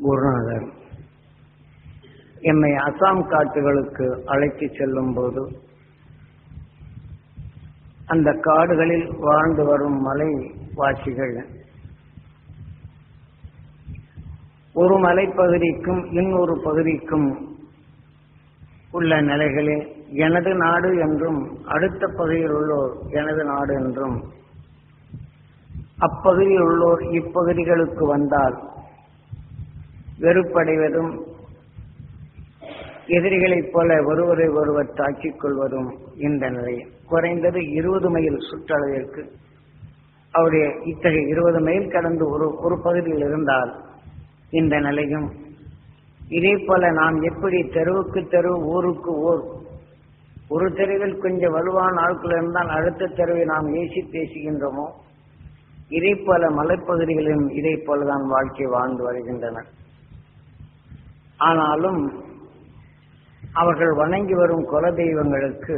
குருநாதர் எம்மை அசாம் காட்டுகளுக்கு அழைத்து செல்லும் போது அந்த காடுகளில் வாழ்ந்து வரும் மலைவாசிகள் ஒரு மலைப்பகுதிக்கும் இன்னொரு பகுதிக்கும் உள்ள நிலைகளில் எனது நாடு என்றும் அடுத்த பகுதியில் உள்ளோர் எனது நாடு என்றும் அப்பகுதியில் உள்ளோர் இப்பகுதிகளுக்கு வந்தால் வெறுப்படைவதும் எதிரிகளைப் போல ஒருவரை ஒருவர் தாக்கிக் கொள்வதும் இந்த நிலை குறைந்தது 20 மைல் சுற்றளவிற்கு அவருடைய இத்தகைய 20 மைல் கடந்து ஒரு பகுதியில் இருந்தால் இந்த நிலையும் இதே போல நாம் எப்படி தெருவுக்கு தெரு ஊருக்கு ஊர் ஒரு தெருவில் கொஞ்சம் வலுவான ஆட்கள் இருந்தால் அடுத்த தெருவை நாம் ஏசி பேசுகின்றோமோ இதே போல மலைப்பகுதிகளிலும் இதே போலதான் வாழ்க்கை வாழ்ந்து வருகின்றனர். ஆனாலும் அவர்கள் வணங்கி வரும் குல தெய்வங்களுக்கு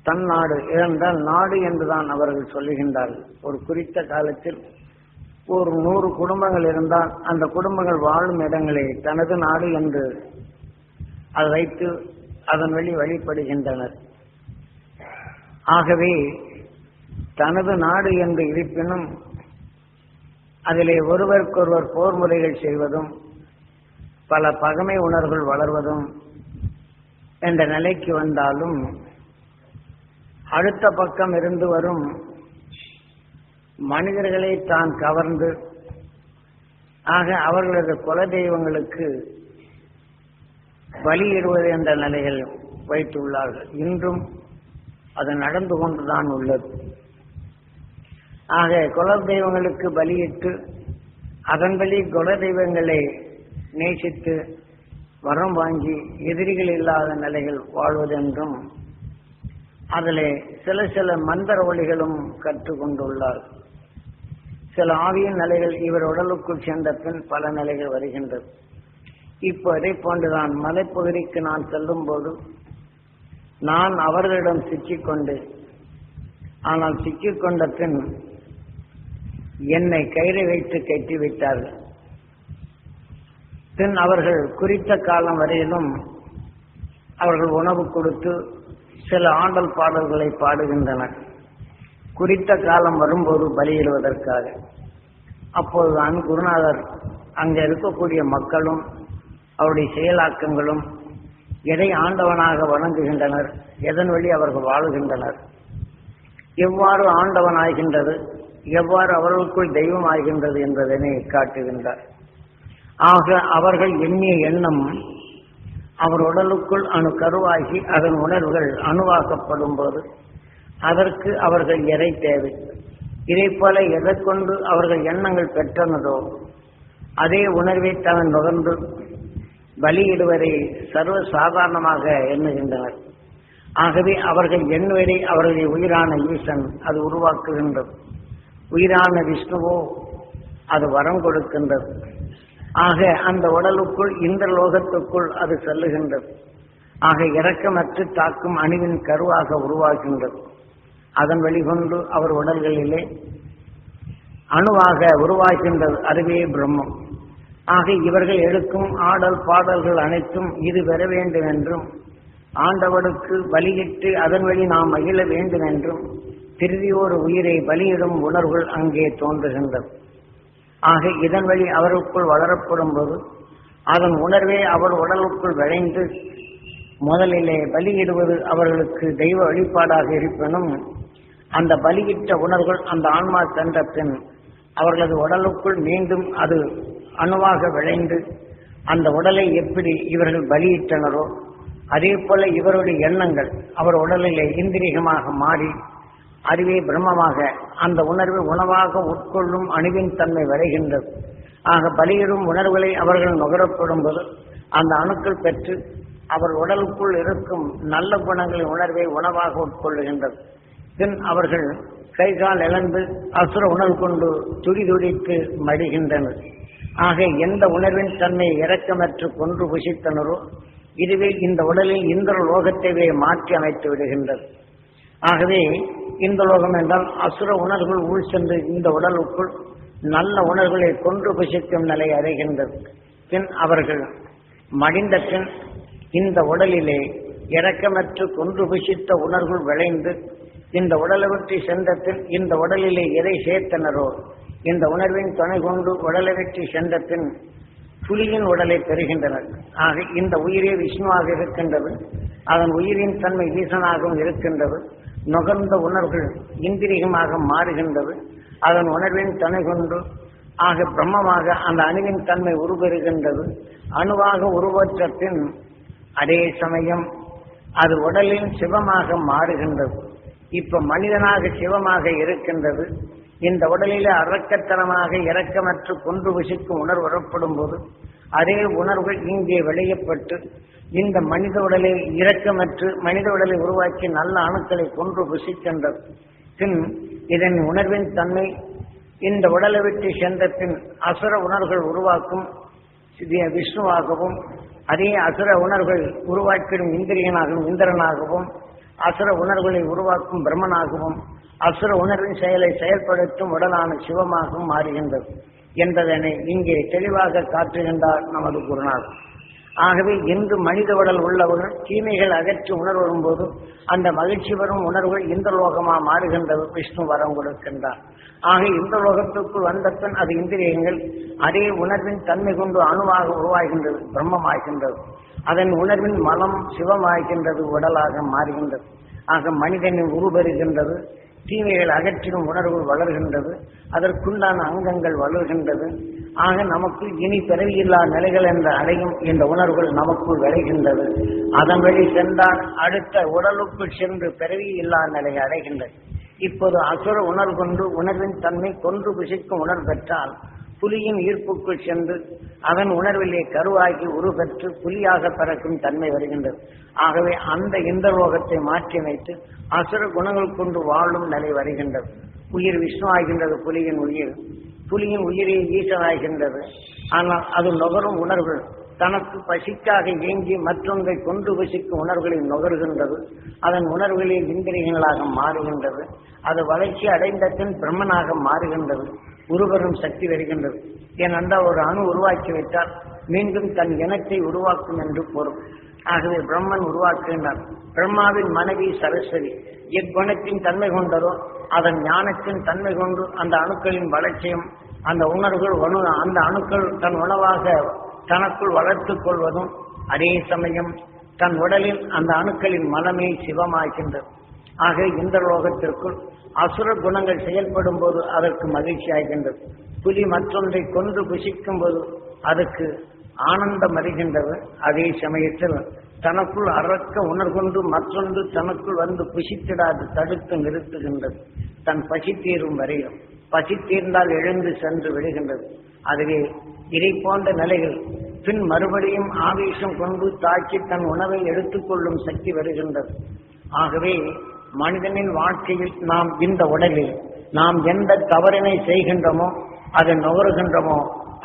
தன் நாடு இருந்தால் நாடு என்றுதான் அவர்கள் சொல்லுகின்றார்கள். ஒரு குறித்த காலத்தில் ஒரு 100 குடும்பங்கள் இருந்தால் அந்த குடும்பங்கள் வாழும் இடங்களை தனது நாடு என்று அதை வைத்து அதன் வழி வழிபடுகின்றனர். ஆகவே தனது நாடு என்று இருப்பினும் அதிலே ஒருவருக்கொருவர் போர் முறைகள் செய்வதும் பல பகைமை உணர்வுகள் வளர்வதும் என்ற நிலைக்கு வந்தாலும் அடுத்த பக்கம் இருந்து வரும் மனிதர்களை தான் கவர்ந்து ஆக அவர்களது குல தெய்வங்களுக்கு பலியிடுவது என்ற நிலையில் வைத்துள்ளார்கள். இன்றும் அது நடந்து கொண்டுதான் உள்ளது. ஆக குல தெய்வங்களுக்கு பலியிட்டு அதன் வழி குல தெய்வங்களை நேசித்து வரம் வாங்கி எதிரிகள் இல்லாத நிலைகள் வாழ்வதென்றும் அதிலே சில மந்திர ஒளிகளும் கற்றுக்கொண்டுள்ளார். சில ஆவியின் நிலைகள் இவர் உடலுக்குள் சென்ற பின் பல நிலைகள் வருகின்றது. இப்போ அதை போன்றுதான் மலைப்பகுதிக்கு நான் செல்லும் போது நான் அவர்களிடம் சிக்கிக்கொண்டு ஆனால் சிக்கிக்கொண்ட பின் என்னை கயிறை வைத்து கட்டிவிட்டார்கள். பின் அவர்கள் குறித்த காலம் வரையிலும் அவர்கள் உணவு கொடுத்து சில ஆண்டல் பாடல்களை பாடுகின்றனர். குறித்த காலம் வரும்போது பலியிடுவதற்காக. அப்போதுதான் குருநாதர் அங்கே இருக்கக்கூடிய மக்களும் அவருடைய செயலாக்கங்களும் எதை ஆண்டவனாக வணங்குகின்றனர், எதன் வழி அவர்கள் வாழுகின்றனர், எவ்வாறு ஆண்டவன் ஆகின்றது, எவ்வாறு அவர்களுக்குள் தெய்வம் ஆகின்றது என்பதனை காட்டுகின்றார். ஆக அவர்கள் எண்ணிய எண்ணம் அவர் உடலுக்குள் கருவாகி அதன் உணர்வுகள் அணுவாக்கப்படும் போது அதற்கு அவர்கள் எதை தேவை. இதை போல எதை கொண்டு அவர்கள் எண்ணங்கள் பெற்றனதோ அதே உணர்வை தான் நுகர்ந்து பலியிடுவதை சர்வ சாதாரணமாக எண்ணுகின்றனர். ஆகவே அவர்கள் எண்ணுவதை அவர்களுடைய உயிரான ஈசன் அது உருவாக்குகின்றது. உயிரான விஷ்ணுவோ அது வரம் கொடுக்கின்றது. ஆக அந்த உடலுக்குள் இந்த லோகத்துக்குள் அது செல்லுகின்றது. ஆக இரக்கமற்று தாக்கும் அணுவின் கருவாக உருவாகின்றது. அதன் வழிகொண்டு அவர் உடல்களிலே அணுவாக உருவாகின்றது. அதுவே பிரம்மம். ஆக இவர்கள் எடுக்கும் ஆடல் பாடல்கள் அனைத்தும் இது பெற வேண்டும் என்றும் ஆண்டவனுக்கு பலியிட்டு அதன் வழி நாம் மகிழ வேண்டும் என்றும் திருதியோர் உயிரை பலியிடும் உணர்வுகள் அங்கே தோன்றுகின்றது. ஆக இதன் வழி அவருக்குள் வளரப்படும் போது அதன் உணர்வே அவர் உடலுக்குள் விளைந்து முதலிலே பலியிடுவது அவர்களுக்கு தெய்வ வழிபாடாக இருப்பினும் அந்த பலியிட்ட உணர்வுகள் அந்த ஆன்மா சென்ற பின் அவர்களது உடலுக்குள் மீண்டும் அது அணுவாக விளைந்து அந்த உடலை எப்படி இவர்கள் பலியிட்டனரோ அதே போல இவருடைய எண்ணங்கள் அவர் உடலிலே இந்திரியமாக மாறி அதுவே பிரம்மமாக அந்த உணர்வு உணவாக உட்கொள்ளும் அணுவின் தன்மை வரைகின்றது. ஆக பலியிடும் உணர்வுகளை அவர்கள் நுகரப்படும் போது அந்த அணுக்கள் பெற்று அவர் உடலுக்குள் இருக்கும் நல்ல குணங்களின் உணர்வை உணவாக உட்கொள்ளுகின்றது. பின் அவர்கள் கைகால் இழந்து அசுர உணர்வு கொண்டு துடிதுடித்து மடிகின்றனர். ஆக எந்த உணர்வின் தன்மை இரக்கமற்று கொன்று புசித்தனரோ இதுவே இந்த உடலில் இந்த லோகத்தையே மாற்றி அமைத்து விடுகின்றது. ஆகவே இந்த லோகம் என்றால் அசுர உணர்வுகள் உள் சென்று இந்த உடலுக்குள் நல்ல உணர்வுகளை கொன்று புசிக்கும் நிலை அடைகின்றது. பின் அவர்கள் மடிந்த பின் இந்த உடலிலே இரக்கமற்று கொன்று புசித்த உணர்வுகள் விளைந்து இந்த உடலை விட்டு சென்ற பின் இந்த உடலிலே எதை சேர்த்தனரோ இந்த உணர்வின் துணை கொண்டு உடலை விட்டு சென்ற பின் புலியின் உடலை பெறுகின்றனர். ஆக இந்த உயிரே விஷ்ணுவாக இருக்கின்றது. அதன் உயிரின் தன்மை ஈசனாகவும் இருக்கின்றது. நுகர்ந்த உணர்வுகள் இந்திரியமாக மாறுகின்றது. அதன் உணர்வின் துணை கொண்டு ஆக பிரம்மமாக அந்த அணுவின் தன்மை உருவெறுகின்றது. அணுவாக உருவற்ற பின் அதே சமயம் அது உடலின் சிவமாக மாறுகின்றது. இப்ப மனிதனாக சிவமாக இருக்கின்றது. இந்த உடலிலே அரக்கத்தனமாக இரக்கமற்று கொன்று புசிக்கும் உணர்வு வரப்படும் போது அதே உணர்வுகள் இங்கே விளையப்பட்டு இந்த மனித உடலை இரக்கமற்று மனித உடலை உருவாக்கி நல்ல அணுக்களை கொன்று புசிக்கின்றது. பின் இதன் உணர்வின் தன்மை இந்த உடலை விட்டு சென்ற பின் அசுர உணர்வுகள் உருவாக்கும் விஷ்ணுவாகவும் அதே அசுர உணர்வுகள் உருவாக்கிடும் இந்திரியனாகவும் இந்திரனாகவும் அசுர உணர்வுகளை உருவாக்கும் பிரம்மனாகவும் அசுர உணர்வின் செயலை செயல்படுத்தும் உடலான சிவமாகவும் மாறுகின்றது என்பதனை இங்கே தெளிவாக காட்டுகின்றார் நமது குருநாதர். ஆகவே இன்று மனித உடல் உள்ளவர்கள் தீமைகள் அகற்றி உணர்வு வரும்போது அந்த மகிழ்ச்சி வரும் உணர்வுகள் இந்த லோகமாக மாறுகின்றது. விஷ்ணு வரம் கொடுக்கின்றார். ஆக இந்த லோகத்துக்குள் வந்த பின் அது இந்திரியங்கள் அதே உணர்வின் தன்மை கொண்டு அணுவாக உருவாகின்றது, பிரம்மமாகின்றது. அதன் உணர்வின் மலம் சிவமாகின்றது, உடலாக மாறுகின்றது. ஆக மனிதனின் உருவெறுகின்றது. தீமைகள் அகற்றிடும் உணர்வு வளர்கின்றது. அதற்குண்டான அங்கங்கள் வளர்கின்றது. ஆக நமக்கு இனி பிறவியில்லா நிலைகள் என்ற அடையும் இந்த உணர்வுகள் நமக்குள் விளைகின்றது. அதன் வழி சென்றால் அடுத்த உடலுக்குள் சென்று பிறவியில்லா நிலையை அடைகின்றது. இப்போது அசுர உணர்வு கொண்டு உணர்வின் தன்மை கொன்று புசிக்கும் உணர்வு பெற்றால் புலியின் ஈர்ப்புக்குள் சென்று அதன் உணர்விலே கருவாகி உருவெற்று புலியாக பிறக்கும் தன்மை வருகின்றது. ஆகவே அந்த இந்த லோகத்தை மாற்றி அமைத்து அசுர குணங்கள் கொண்டு வாழும் நிலை வருகின்றது. உயிர் விஷ்ணு ஆகின்றது. புலியின் உயிரே ஈசனாகின்றது. ஆனால் அது நுகரும் உணர்வுகள் தனக்கு பசிக்காக ஏங்கி மற்றொன்றை கொண்டு புசிக்கும் உணர்வுகளை நுகர்கின்றது. அதன் உணர்வுகளில் இந்திரியங்களாக மாறுகின்றது. அது வளர்ச்சி அடைந்த பின் பிரம்மனாக மாறுகின்றது. உருவரும் சக்தி வருகின்றது. ஏனென்றால் ஒரு அணு உருவாக்கி வைத்தால் மீண்டும் தன் இனத்தை உருவாக்கும் என்று பொருள். ஆகவே பிரம்மன் உருவாக்குகின்றார். பிரம்மாவின் மனைவி சரஸ்வதி எக்குணத்தின் தன்மை கொண்டதோ அதன் ஞானத்தின் தன்மை கொண்டு அந்த அணுக்களின் வளர்ச்சியும் அந்த உணர்வுகள் அந்த அணுக்கள் தன் உணவாக தனக்குள் வளர்த்துக் கொள்வதும் அதே சமயம் தன் உடலில் அந்த அணுக்களின் மனமே சிவமாகின்றது. ஆக இந்த லோகத்திற்குள் அசுர குணங்கள் செயல்படும் போது அதற்கு மகிழ்ச்சி ஆகின்றது. புலி மற்றொன்றை கொன்று புசிக்கும் போது அதற்கு ஆனந்தம் அறிகின்றது. அதே சமயத்தில் தனக்குள் அரக்க உணர்கொண்டு மற்றொன்று தனக்குள் வந்து புசித்திடாது தடுத்து நிறுத்துகின்றது. தன் பசி தீரும் வரையும் பசி தீர்ந்தால் எழுந்து சென்று விடுகின்றது. அதுவே இதை போன்ற நிலைகள் பின் மறுபடியும் ஆவேசம் கொண்டு தாக்கி தன் உணவை எடுத்துக்கொள்ளும் சக்தி வருகின்றது. ஆகவே மனிதனின் வாழ்க்கையில் நாம் இந்த உடலில் நாம் எந்த தவறினை செய்கின்றோமோ அதை நுகர்கின்றோமோ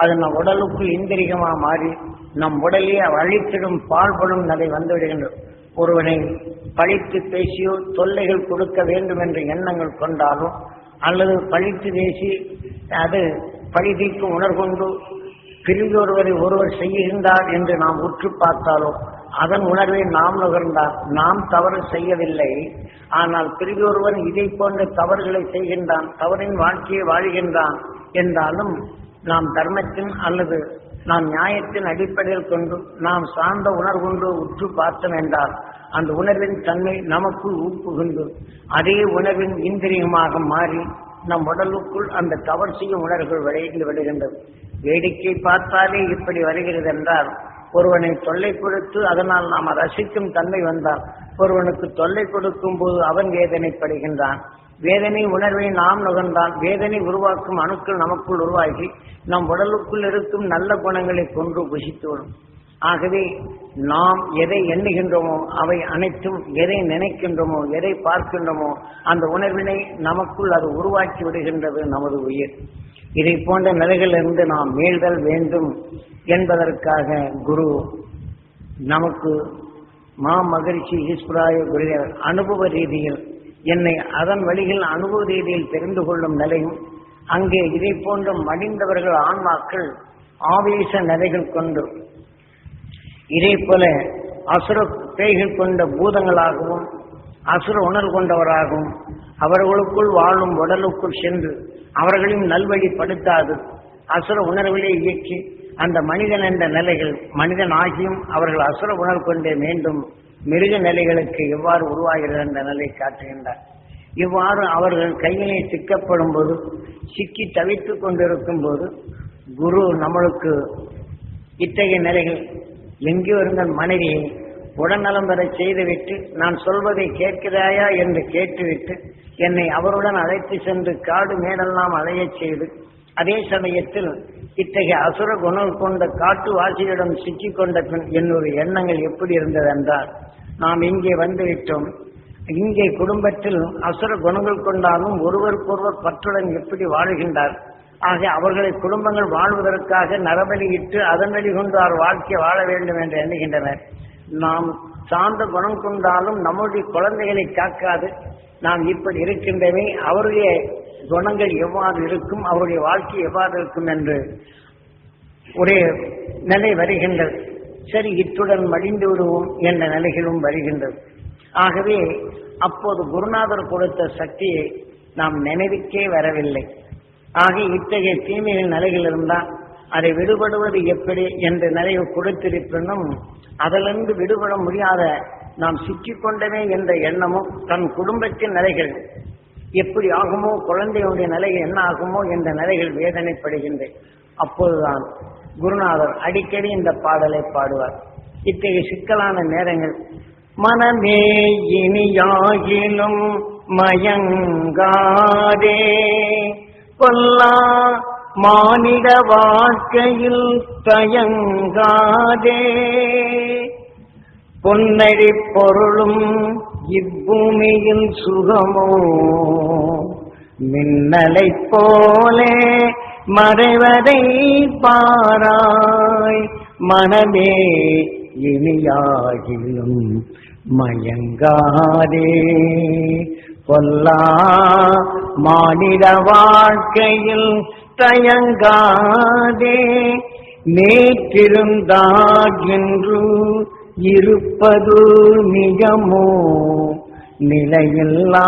அது நம் உடலுக்குள் இந்திரியமாக மாறி நம் உடலே அழித்திடும் பால்படும் நிலை வந்துவிடுகின்றது. ஒருவனை பழித்து பேசியோ தொல்லைகள் கொடுக்க வேண்டும் என்ற எண்ணங்கள் கொண்டாலோ அல்லது பழித்து பேசி அது பழி தீர்க்கும் உணர்கொண்டு பிரிந்து ஒருவர் செய்கின்றார் என்று நாம் உற்று பார்த்தாலோ அதன் உணர்வை நாம் நுகர்ந்தால் நாம் தவறு செய்யவில்லை. ஆனால் பிரிவு ஒருவன் இதை போன்ற தவறுகளை செய்கின்றான், தவறின் வாழ்க்கையை வாழ்கின்றான் என்றாலும் நாம் தர்மத்தின் அல்லது நாம் நியாயத்தின் அடிப்படையில் கொண்டு நாம் சார்ந்த உணர்வுண்டு உற்று பார்த்தோம் என்றால் அந்த உணர்வின் தன்மை நமக்குள் ஊக்குகின்று அதே உணர்வின் இந்திரியமாக மாறி நம் உடலுக்குள் அந்த தவறு செய்யும் உணர்வுகள் விளைந்து விடுகின்றது. வேடிக்கை பார்த்தாலே இப்படி வருகிறது என்றால் ஒருவனை தொல்லை கொடுத்து அதனால் நாம் ரசிக்கும் தன்மை வந்தால் ஒருவனுக்கு தொல்லை கொடுக்கும் போது அவன் வேதனைப்படுகின்றான். வேதனை உணர்வை நாம் நுகர்ந்தான். வேதனை உருவாக்கும் அணுக்கள் நமக்குள் உருவாகி நம் உடலுக்குள் இருக்கும் நல்ல குணங்களை கொன்று புசித்துவிடும். ஆகவே நாம் எதை எண்ணுகின்றோமோ அவை அனைத்தும் எதை நினைக்கின்றோமோ எதை பார்க்கின்றோமோ அந்த உணர்வினை நமக்குள் அது உருவாக்கி விடுகின்றது நமது உயிர். இதை போன்ற நிலைகளிலிருந்து நாம் மீள்தல் வேண்டும் என்பதற்காக குரு நமக்கு மகரிஷி ஈஸ்வராய குருதேவர் அனுபவ ரீதியில் என்னை அதன் வழியில் அனுபவ ரீதியில் தெரிந்து கொள்ளும் நிலையும் அங்கே இதை போன்ற மடிந்தவர்கள் ஆன்மாக்கள் ஆவேச நிலைகள் கொண்டு இதே போல அசுர பேய்கள் கொண்ட பூதங்களாகவும் அசுர உணர்வு கொண்டவராகவும் அவர்களுக்குள் வாழும் உடலுக்குள் சென்று அவர்களையும் நல்வழிப்படுத்தாது அசுர உணர்வுகளை இயக்கி அந்த மனிதன் என்ற நிலைகள் மனிதன் ஆகியும் அவர்கள் அசுர உணர்வு கொண்டே மீண்டும் மிருக நிலைகளுக்கு எவ்வாறு உருவாகிறது என்ற நிலை காட்டுகின்றார். இவ்வாறு அவர்கள் கையிலே சிக்கப்படும் போது சிக்கி தவித்துக் கொண்டிருக்கும் போது குரு நம்மளுக்கு இத்தகைய நிலைகள் எங்கே இருந்த மனைவியை உடல்நலம் பெற செய்துவிட்டு நான் சொல்வதை கேட்கிறாயா என்று கேட்டுவிட்டு என்னை அவருடன் அழைத்து சென்று காடு மேடெல்லாம் அலையச் செய்து அதே சமயத்தில் இத்தகைய அசுர குணம் கொண்ட காட்டுவாசியிடம் சிக்கிக் கொண்ட பின் என்னுடைய எண்ணங்கள் எப்படி இருந்தது என்றால் நாம் இங்கே வந்துவிட்டோம். இங்கே குடும்பத்தில் அசுர குணங்கள் கொண்டாலும் ஒருவருக்கொருவர் பற்றுடன் எப்படி வாழுகின்றார். ஆக அவர்களை குடும்பங்கள் வாழ்வதற்காக நரபலியிட்டு அதன் வழி கொண்டு அவர் வாழ்க்கை வாழ வேண்டும் என்று எண்ணுகின்றனர். நாம் சார்ந்த குணம் கொண்டாலும் நம்முடைய குழந்தைகளை காக்காது நாம் இப்படி இருக்கின்றவே அவருடைய குணங்கள் எவ்வாறு இருக்கும் அவருடைய வாழ்க்கை எவ்வாறு இருக்கும் என்று ஒரே நிலை வருகின்றது. சரி இத்துடன் மடிந்து விடுவோம் என்ற நிலைகளும் வருகின்றது. ஆகவே அப்போது குருநாதர் கொடுத்த சக்தியை நாம் நினைவுக்கே வரவில்லை. ஆக இத்தகைய தீமைகள் நிலைகள் இருந்தால் அதை விடுபடுவது எப்படி என்ற நிலையை கொடுத்திருப்பினும் அதிலிருந்து விடுபட முடியாத நாம் சிக்கிக்கொண்டவே என்ற எண்ணமும் தன் குடும்பத்தின் நிலைகள் எப்படி ஆகுமோ குழந்தையுடைய நிலைகள் என்ன ஆகுமோ என்ற நிலைகள் வேதனைப்படுகின்றேன். அப்போதுதான் குருநாதர் அடிக்கடி இந்த பாடலை பாடுவார். இத்தகைய சிக்கலான நேரங்கள் மனமே இனியாகிலும் மயங்காதே கொல்லா மானிட வாழ்க்கையில் தயங்காதே பொன்னடி பொருளும் இப்பூமியில் சுகமோ மின்னலை போலே மறைவதை பாராய் மனமே இனியாகிலும் மயங்காதே கொல்லா மானிட வாழ்க்கையில் தயங்காதே நேற்றிருந்தாகின்று இருப்பது நிஜமோ நிலையில்லா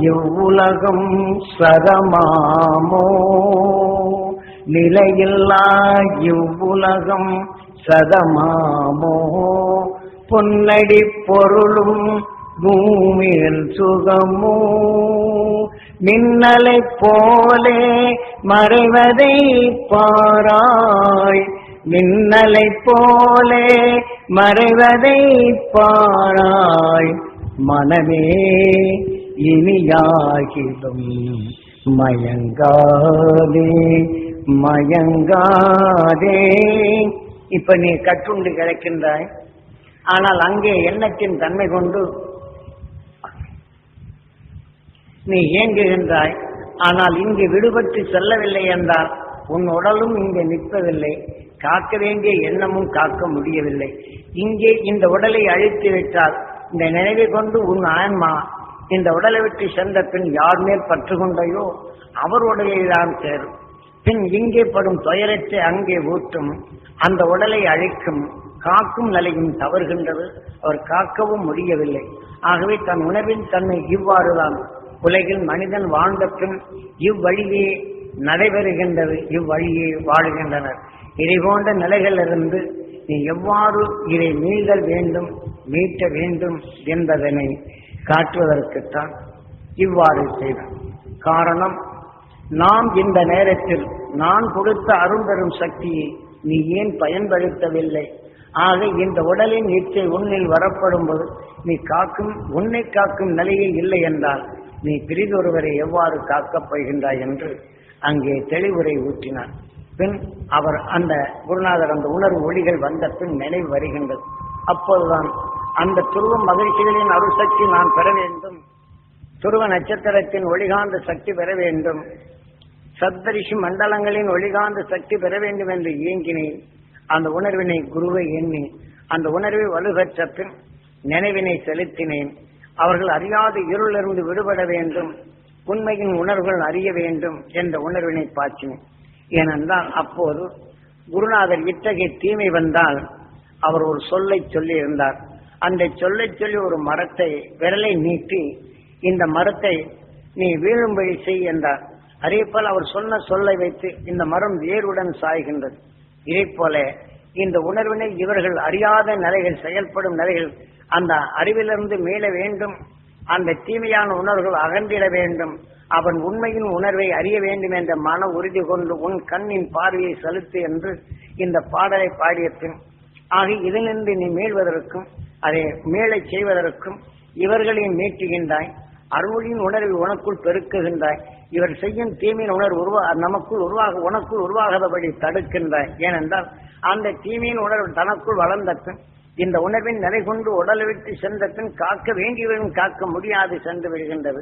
இவ்வுலகம் சதமாமோ நிலையில்லா இவ்வுலகம் சதமாமோ பொன்னடி பொருளும் பூமியில் சுகமோ மின்னலை போலே மறைவதை பாராய் மின்னலை போலே மறைவதை பாராய் மனமே இனியாகிலும் மயங்காதே மயங்காதே. இப்ப நீ கட்டுண்டு கிடக்கின்றாய். ஆனால் அங்கே எண்ணத்தின் தன்மை கொண்டு நீ இயங்குகின்றாய். ஆனால் இங்கு விடுபட்டு செல்லவில்லை என்றால் உன் உடலும் இங்கே நிற்பதில்லை. காக்க வேண்டிய எண்ணமும் காக்க முடியவில்லை. இங்கே இந்த உடலை அழித்து விட்டால் இந்த நினைவை கொண்டு உன் ஆன்மா இந்த உடலை விட்டு சென்ற பின் யார் மேல் பற்று கொண்டையோ அவர் உடலைதான் சேரும். பின் இங்கே படும் துயரத்தை அங்கே ஊட்டும். அந்த உடலை அழிக்கும் காக்கும் நிலையும் தவறுகின்றது. அவர் காக்கவும் முடியவில்லை. ஆகவே தன் உணர்வின் தன்மை இவ்வாறுதான் உலகில் மனிதன் வாழ்ந்த பின் இவ்வழியே நடைபெறுகின்றது. இவ்வழியே வாழுகின்றனர். இதை போன்ற நிலைகளிலிருந்து நீ எவ்வாறு இதை மீளல் வேண்டும் மீட்ட வேண்டும் என்பதனை காட்டுவதற்குத்தான் இவ்வாறு செய்தார். காரணம், நாம் இந்த நேரத்தில் நான் கொடுத்த அரும்பெரும் சக்தியை நீ ஏன் பயன்படுத்தவில்லை? ஆக இந்த உடலின் இச்சை உன்னில் வரப்படும் போது நீ காக்கும் உன்னை காக்கும் நிலையே இல்லை என்றால் நீ பிரிதொருவரை எவ்வாறு காக்கப் போகின்றாய் என்று அங்கே தெளிவுரை ஊற்றினார். பின் அவர் அந்த குருநாதர் அந்த உணர்வு ஒளிகள் வந்த பின் நினைவு வருகின்றது. அப்போதுதான் அந்த துருவ மகிழ்ச்சிகளின் அருசக்தி நான் பெற வேண்டும், துருவ நட்சத்திரத்தின் ஒளிகாந்த சக்தி பெற வேண்டும், சப்தரிஷி மண்டலங்களின் ஒளிகாந்த சக்தி பெற வேண்டும் என்று இயங்கினேன். அந்த உணர்வினை குருவை எண்ணி அந்த உணர்வை வலுப்பெற்ற பின் நினைவினை செலுத்தினேன். அவர்கள் அறியாத இருளிலிருந்து விடுபட வேண்டும், உண்மையின் உணர்வுகள் அறிய வேண்டும் என்ற உணர்வினை பாய்ச்சினேன். ஏனென்றால் அப்போது குருநாதர் இத்தகைய தீமை வந்தால் அவர் ஒரு சொல்லை சொல்லி இருந்தார். அந்த சொல்லை சொல்லி ஒரு மரத்தை விரலை நீட்டி இந்த மரத்தை நீ வீழும்படி செய் என்றார். அதே போல் அவர் சொன்ன சொல்லை வைத்து இந்த மரம் வேருடன் சாய்கின்றது. இதே போல இந்த உணர்வினை இவர்கள் அறியாத நிலைகள், செயல்படும் நிலைகள், அந்த அறிவிலிருந்து மீள வேண்டும். அந்த தீமையான உணர்வுகள் அகன்றிட வேண்டும். அவன் உண்மையின் உணர்வை அறிய வேண்டும் என்ற மன உறுதி கொண்டு உன் கண்ணின் பார்வையை செலுத்து என்று இந்த பாடலை பாடிய பின் ஆக இதிலிருந்து நீ மீள்வதற்கும் அதை மேலை செய்வதற்கும் இவர்களையும் மீட்டுகின்றாய். அருளின் உணர்வை உனக்குள் பெருக்குகின்றாய். இவர் செய்யும் தீமையின் உணர்வு நமக்குள் உனக்குள் உருவாகாதபடி தடுக்கின்றாய். ஏனென்றால் அந்த தீமையின் உணர்வு தனக்குள் வளர்ந்த பின் இந்த உணர்வின் நிலை கொண்டு உடலை விட்டு சென்ற பின் காக்க வேண்டியவரும் காக்க முடியாது சென்று விடுகின்றது.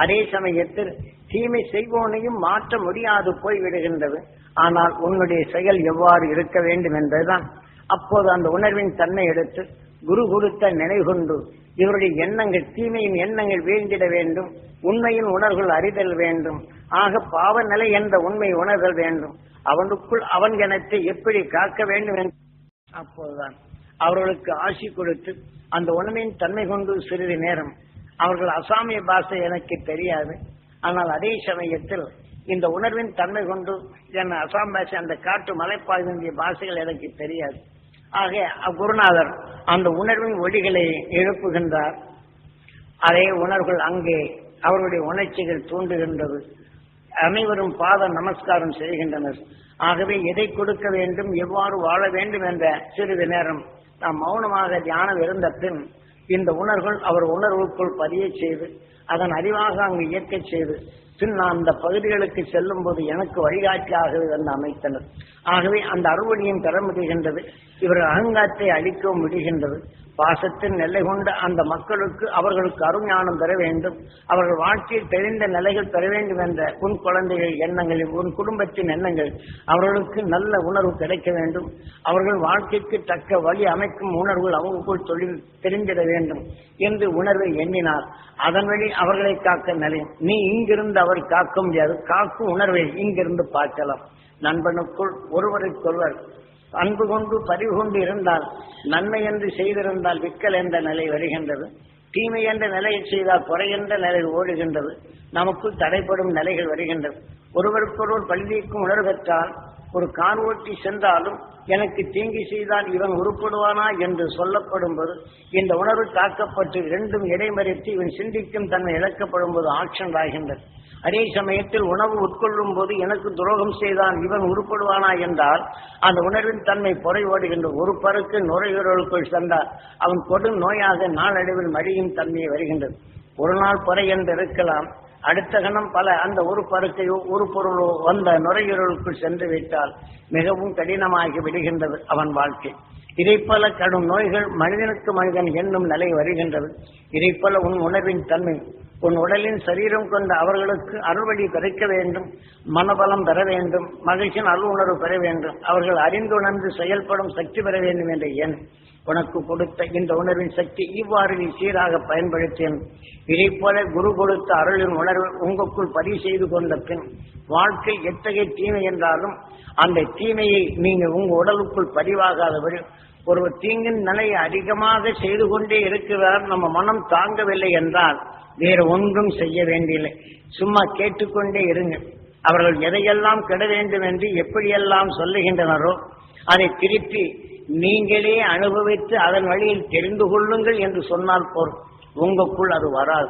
அதே சமயத்தில் தீமை செய்வோனையும் மாற்ற முடியாது போய் விடுகின்றது. ஆனால் உன்னுடைய செயல் எவ்வாறு இருக்க வேண்டும் என்பதுதான் அப்போது அந்த உணர்வின் தன்மை எடுத்து குரு கொடுத்த நினைவு கொண்டு இவருடைய எண்ணங்கள், தீமையின் எண்ணங்கள் வீழ்ந்திட வேண்டும். உண்மையின் உணர்வுகள் அறிதல் வேண்டும். ஆக பாவ நிலை என்ற உண்மை உணர்தல் வேண்டும். அவனுக்குள் அவன் எண்ணத்தை எப்படி காக்க வேண்டும் என்று அப்போதுதான் அவர்களுக்கு ஆசி கொடுத்து அந்த உணர்வின் தன்மை கொண்டு சிறிது நேரம் அவர்கள் அசாமிய பாஷை எனக்கு தெரியாது. ஆனால் அதே சமயத்தில் இந்த உணர்வின் தன்மை கொண்டு என் அசாம் பாஷை, அந்த காட்டு மலைப்பாய்விய பாஷைகள் எனக்கு தெரியாது. ஆக குருநாதர் அந்த உணர்வின் ஒளிகளை எழுப்புகின்றார். அதே உணர்வுகள் அங்கே அவர்களுடைய உணர்ச்சிகள் தூண்டுகின்றது. அனைவரும் பாத நமஸ்காரம் செய்கின்றனர். ஆகவே எதை கொடுக்க வேண்டும், எவ்வாறு வாழ வேண்டும் என்ற சிறிது நேரம் நாம் மௌனமாக தியானம் இருந்த பின் இந்த உணர்வுகள் அவர் உணர்வுக்குள் பதிய செய்து அதன் அறிவாக அங்கு இயக்கச் செய்து பின் நான் அந்த பகுதிகளுக்கு செல்லும் போது எனக்கு வழிகாட்டியாக வந்து அமைத்தனர். ஆகவே அந்த அறுவடையும் பெற முடிகின்றது. இவர்கள் அகங்காரத்தை அளிக்கவும் முடிகின்றது. பாசத்தின் நிலை கொண்ட அந்த மக்களுக்கு அவர்களுக்கு அருஞானம் பெற வேண்டும். அவர்கள் வாழ்க்கையில் தெரிந்த நிலைகள் பெற வேண்டும் என்ற உன் குழந்தைகள் எண்ணங்கள், உன் குடும்பத்தின் எண்ணங்கள், அவர்களுக்கு நல்ல உணர்வு கிடைக்க வேண்டும். அவர்கள் வாழ்க்கைக்கு தக்க வழி அமைக்கும் உணர்வுகள் அவங்களுக்குள் தொழில் தெரிந்திட வேண்டும் என்று உணர்வை எண்ணினார். அதன் வழி அவர்களை காக்க நிலையும். நீ இங்கிருந்து அவர் காக்க முடியாது. காக்கும் உணர்வை இங்கிருந்து பார்க்கலாம். நண்பனுக்குள் ஒருவருக்கொருவர் அன்பு கொண்டு பரிவு கொண்டு இருந்தால், நன்மை என்று செய்திருந்தால் விக்கல் என்ற நிலை வருகின்றது. தீமை என்ற நிலையை செய்தால் குறை என்ற நிலை ஓடுகின்றது. நமக்குள் தடைப்படும் நிலைகள் வருகின்றது. ஒருவருக்கொருவர் பள்ளிக்கும் உணர்வு பெற்றால் ஒரு கார் ஓட்டி சென்றாலும் எனக்கு தீங்கி செய்தால் இவன் உருப்படுவானா என்று சொல்லப்படும் போது இந்த உணர்வு தாக்கப்பட்டு இரண்டும் இடைமறித்து இவன் சிந்திக்கும் தன்மை இழக்கப்படும் போது ஆக்ஷன் ஆகின்றது. அதே சமயத்தில் உணவு உட்கொள்ளும் போது எனக்கு துரோகம் செய்தான் இவன் உருப்படுவானா என்றால் அந்த உணர்வின் தன்மை பொறை ஓடுகின்ற ஒரு பருக்கு நுரையீரலுக்குள் சென்றால் அவன் கொடும் நோயாக நாளடைவில் மடியும் தன்மையை வருகின்றது. ஒரு நாள் பொறை என்று இருக்கலாம், அடுத்த கணம் பல அந்த ஒரு பருக்கையோ ஒரு பொருளோ வந்த நுரையீரலுக்குள் சென்று விட்டால் மிகவும் கடினமாகி விடுகின்றது அவன் வாழ்க்கை. இதைப்போல கடும் நோய்கள் மனிதனுக்கு மனிதன் என்னும் நிலை வருகின்றது. இதைப்போல உன் உணர்வின் தன்மை, உன் உடலின் சரீரம் கொண்ட அவர்களுக்கு அருள்வழி கிடைக்க வேண்டும், மனபலம் பெற வேண்டும், மகிழ்ச்சியின் அருள் உணர்வு பெற வேண்டும், அவர்கள் அறிந்துணர்ந்து செயல்படும் சக்தி பெற வேண்டும் என்ற எண் உனக்கு கொடுத்த இந்த உணர்வின் சக்தி இவ்வாறு நீ சீராக பயன்படுத்தேன். இதைப்போல குரு கொடுத்த அருளின் உணர்வு உங்களுக்குள் பதிவு செய்து கொண்ட பின் வாழ்க்கை எத்தகைய தீமை என்றாலும் அந்த தீமையை நீங்கள் உங்க உடலுக்குள் பதிவாகாதபடி ஒரு தீங்கின் நிலையை அதிகமாக செய்து கொண்டே இருக்கிறார். நம்ம மனம் தாங்கவில்லை என்றால் வேறு ஒன்றும் செய்ய வேண்டியில்லை, சும்மா கேட்டுக்கொண்டே இருங்க. அவர்கள் எதையெல்லாம் கெட வேண்டும் என்று எப்படியெல்லாம் சொல்லுகின்றனரோ அதை திருப்பி நீங்களே அனுபவித்து அதன் வழியில் தெரிந்து கொள்ளுங்கள் என்று சொன்னால் போர் உங்களுக்குள் அது வராது.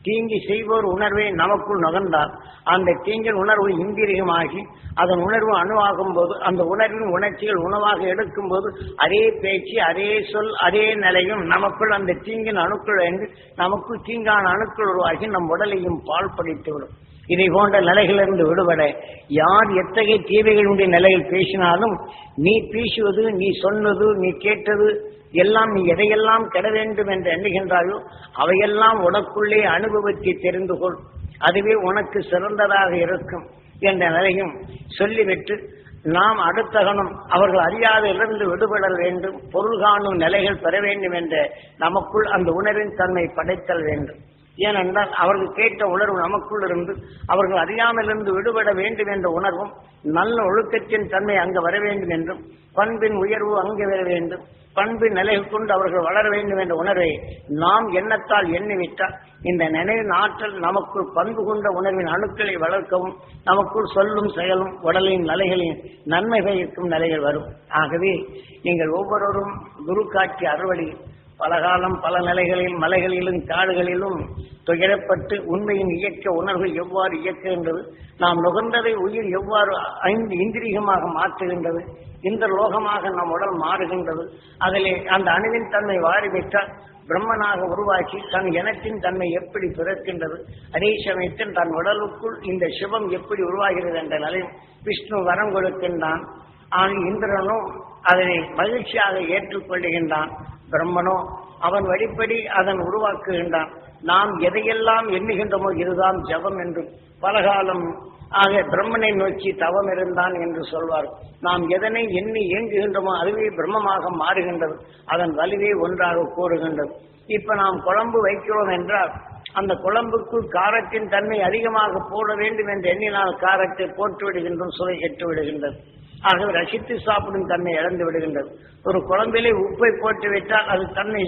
தீங்கி செய்வோர் உணர்வை நமக்குள் நகர்ந்தால் அந்த தீங்கின் உணர்வு இந்திரியமாகி அதன் உணர்வு அணுவாகும் போது அந்த உணர்வின் உணர்ச்சிகள் உணவாக எடுக்கும் போது அதே பேச்சு, அதே சொல், அதே நிலையும் நமக்குள் அந்த தீங்கின் அணுக்கள் என்று நமக்குள் தீங்கான அணுக்கள் உருவாகி நம் உடலையும் பால் படித்துவிடும். இதை போன்ற நிலைகளிலிருந்து விடுபட யார் எத்தகைய தீமைகளுடைய நிலையில் பேசினாலும் நீ பேசுவது, நீ சொன்னது, நீ கேட்டது எல்லாம் நீ எதையெல்லாம் கெட வேண்டும் என்று எண்ணுகின்றாயோ அவையெல்லாம் உனக்குள்ளே அனுபவித்து தெரிந்து கொள், அதுவே உனக்கு சிறந்ததாக இருக்கும் என்ற நிலையும் சொல்லிவிட்டு நாம் அடுத்த கணம் அவர்கள் அறியாதிலிருந்து விடுபடல் வேண்டும், பொருள் காணும் நிலைகள் பெற வேண்டும் என்ற நமக்குள் அந்த உணர்வின் தன்மை படைத்தல் வேண்டும். ஏனென்றால் அவர்கள் கேட்ட உணர்வு நமக்குள் இருந்து அவர்கள் அறியாமலிருந்து விடுபட வேண்டும் என்ற உணர்வும், நல்ல ஒழுக்கத்தின் தன்மை அங்கு வர வேண்டும் என்றும், பண்பின் உயர்வு அங்கே வர வேண்டும், பண்பின் நிலையை கொண்டு அவர்கள் வளர வேண்டும் என்ற உணர்வை நாம் எண்ணத்தால் எண்ணிவிட்டால் இந்த நினைவின் ஆற்றல் நமக்குள் பண்பு கொண்ட உணர்வின் அணுக்களை வளர்க்கவும், நமக்குள் சொல்லும் செயலும் உடலின் நிலைகளின் நன்மை பயக்கும் நிலைகள் வரும். ஆகவே நீங்கள் ஒவ்வொருவரும் குரு காட்சி அறுவடை பல காலம் பல நிலைகளில் மலைகளிலும் காடுகளிலும் துயரப்பட்டு உண்மையின் இயக்க உணர்வு எவ்வாறு இயக்குகின்றது, நாம் நுகர்ந்ததை உயிர் எவ்வாறு 5 இந்திரியமாக மாற்றுகின்றது, இந்த லோகமாக நம் உடல் மாறுகின்றது, அதிலே அந்த அணுவின் தன்மை வாரிவிட்டால் பிரம்மனாக உருவாக்கி தன் இனத்தின் தன்மை எப்படி பிறக்கின்றது, அதே சமயத்தில் தன் உடலுக்குள் இந்த சிவம் எப்படி உருவாகிறது என்ற நிலையும் விஷ்ணு வரம் கொடுக்கின்றான். இந்திரனோ அதனை மகிழ்ச்சியாக ஏற்றுக்கொள்ளுகின்றான். பிரம்மனோ அவன் வழிப்படி அதன் உருவாக்குகின்றான். நாம் எதையெல்லாம் எண்ணுகின்றோமோ இதுதான் ஜபம் என்று பலகாலம் ஆக பிரம்மனை நோக்கி தவம் இருந்தான் என்று சொல்வார். நாம் எதனை எண்ணி இயங்குகின்றோமோ அதுவே பிரம்மமாக மாறுகின்றது, அதன் வலிவே ஒன்றாக கூறுகின்றது. இப்ப நாம் குழம்பு வைக்கிறோம் என்றால் அந்த குழம்புக்குள் காரத்தின் தன்மை அதிகமாக போட வேண்டும் என்று எண்ணினால் காரத்தை போட்டு விடுகின்றோம், சுவை கெட்டு விடுகின்றது. ஆகவே ரசித்து சாப்பிடும் தன்மை இழந்து விடுகின்றது. ஒரு குழம்பிலே உப்பை போட்டு விட்டால் அது தன்னை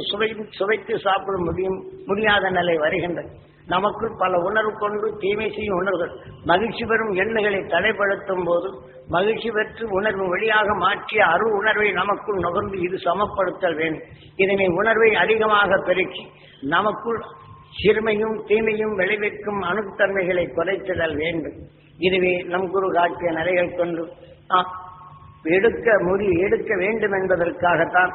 சுவைத்து சாப்பிட முடியாத நிலை வருகின்றது. நமக்குள் பல உணர்வு கொண்டு தீமை செய்யும் உணர்வுகள் மகிழ்ச்சி பெறும் எண்ணங்களை தடைப்படுத்தும் போது மகிழ்ச்சி பெற்று உணர்வு வழியாக மாற்றிய அருள் உணர்வை நமக்குள் நுகர்ந்து இது சமப்படுத்தல் வேண்டும். இதனை உணர்வை அதிகமாக பெருக்கி நமக்குள் சிறுமையும் தீமையும் விளைவிக்கும் அணுத்தன்மைகளை குறைத்திடல் வேண்டும். இதுவே நம் குரு காட்டிய நிலைகள் கொண்டு எடுக்க வேண்டும் என்பதற்காகத்தான்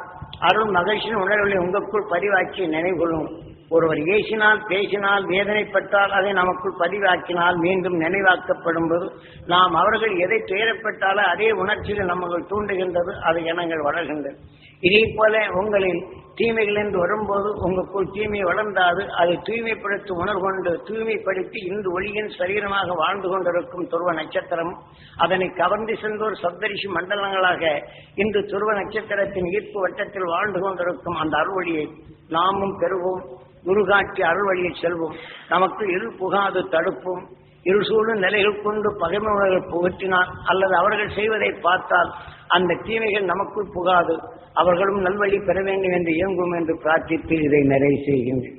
அருள் மகிழ்ச்சியின் உணர்வுகளை உங்களுக்குள் பதிவாக்கி நினைவுகொள்ளும். ஒருவர் ஏசினால் பேசினால் வேதனைப்பட்டால் அதை நமக்குள் பதிவாக்கினால் மீண்டும் நினைவாக்கப்படும் போது நாம் அவர்கள் எதை துயரப்பட்டாலோ அதே உணர்ச்சியில் நம்மகள் தூண்டுகின்றது, அது எண்ணங்கள் வளர்கின்றது. இதே போல உங்களில் தீமைகள் என்று வரும்போது உங்களுக்குள் தீமை வளர்ந்தாது அதை தூய்மைப்படுத்தும் உணர்வு கொண்டு தூய்மைப்படுத்தி இன்று ஒளியின் சரீரமாக வாழ்ந்து கொண்டிருக்கும் துருவ நட்சத்திரம், அதனை கவர்ந்து சென்றோர் சப்தரிஷி மண்டலங்களாக இன்று துருவ நட்சத்திரத்தின் ஈர்ப்பு வட்டத்தில் வாழ்ந்து கொண்டிருக்கும் அந்த அருள்வழியை நாமும் பெறுவோம். குரு காட்டி அருள் வழியில் செல்வோம். நமக்கு இருள் புகாது தடுப்போம். இருள் சூழும் நிலைகள் கொண்டு பகைமைகளை புகற்றினால் அல்லது அவர்கள் செய்வதை பார்த்தால் அந்த தீமைகள் நமக்குள் புகாது, அவர்களும் நல்வழி பெற வேண்டும் என்று இயங்கும் என்று பிரார்த்தித்து இதை நிறைவு செய்கின்றேன்.